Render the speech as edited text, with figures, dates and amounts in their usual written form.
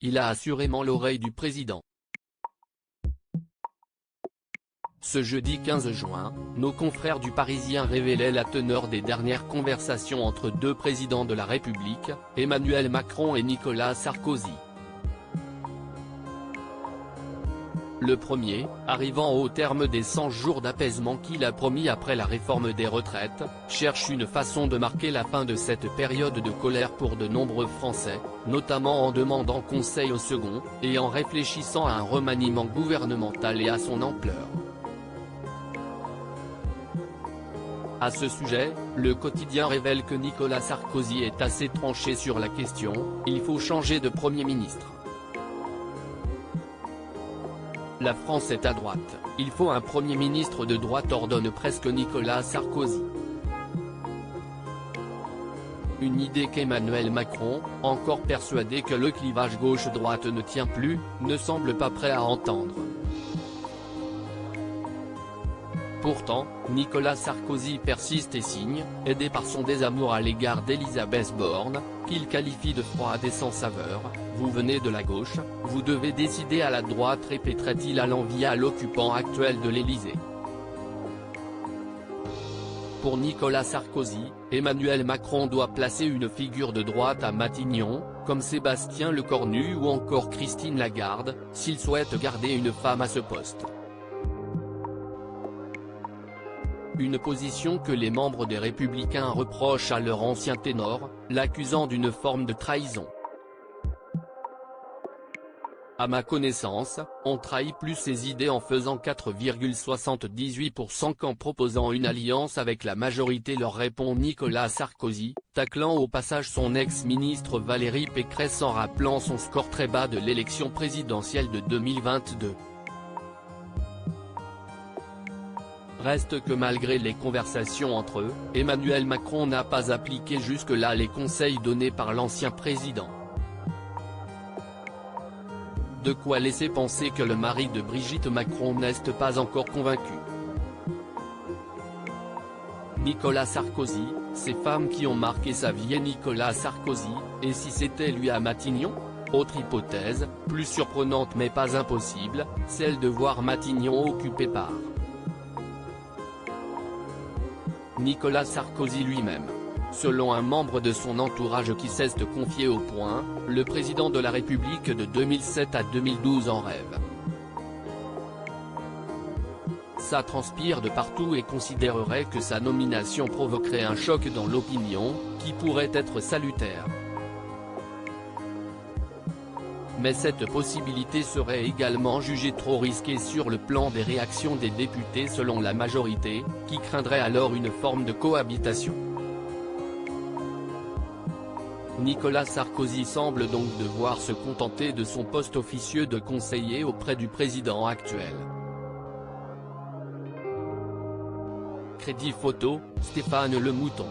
il a assurément l'oreille du président. Ce jeudi 15 juin, nos confrères du Parisien révélaient la teneur des dernières conversations entre deux présidents de la République, Emmanuel Macron et Nicolas Sarkozy. Le premier, arrivant au terme des 100 jours d'apaisement qu'il a promis après la réforme des retraites, cherche une façon de marquer la fin de cette période de colère pour de nombreux Français, notamment en demandant conseil au second, et en réfléchissant à un remaniement gouvernemental et à son ampleur. À ce sujet, le quotidien révèle que Nicolas Sarkozy est assez tranché sur la question, il faut changer de Premier ministre. La France est à droite, il faut un Premier ministre de droite, ordonne presque Nicolas Sarkozy. Une idée qu'Emmanuel Macron, encore persuadé que le clivage gauche-droite ne tient plus, ne semble pas prêt à entendre. Pourtant, Nicolas Sarkozy persiste et signe, aidé par son désamour à l'égard d'Elisabeth Borne, qu'il qualifie de froide et sans saveur. « Vous venez de la gauche, vous devez décider à la droite », répéterait-il à l'envi à l'occupant actuel de l'Élysée. Pour Nicolas Sarkozy, Emmanuel Macron doit placer une figure de droite à Matignon, comme Sébastien Lecornu ou encore Christine Lagarde, s'il souhaite garder une femme à ce poste. Une position que les membres des Républicains reprochent à leur ancien ténor, l'accusant d'une forme de trahison. À ma connaissance, on trahit plus ses idées en faisant 4,78% qu'en proposant une alliance avec la majorité, leur répond Nicolas Sarkozy, taclant au passage son ex-ministre Valérie Pécresse en rappelant son score très bas de l'élection présidentielle de 2022. Reste que malgré les conversations entre eux, Emmanuel Macron n'a pas appliqué jusque-là les conseils donnés par l'ancien président. De quoi laisser penser que le mari de Brigitte Macron n'est pas encore convaincu. Nicolas Sarkozy, ces femmes qui ont marqué sa vie et Nicolas Sarkozy, et si c'était lui à Matignon ? Autre hypothèse, plus surprenante mais pas impossible, celle de voir Matignon occupé par Nicolas Sarkozy lui-même. Selon un membre de son entourage qui s'est confié au Point, le président de la République de 2007 à 2012 en rêve. Ça transpire de partout et considérerait que sa nomination provoquerait un choc dans l'opinion, qui pourrait être salutaire. Mais cette possibilité serait également jugée trop risquée sur le plan des réactions des députés selon la majorité, qui craindrait alors une forme de cohabitation. Nicolas Sarkozy semble donc devoir se contenter de son poste officieux de conseiller auprès du président actuel. Crédit photo, Stéphane Le Mouton.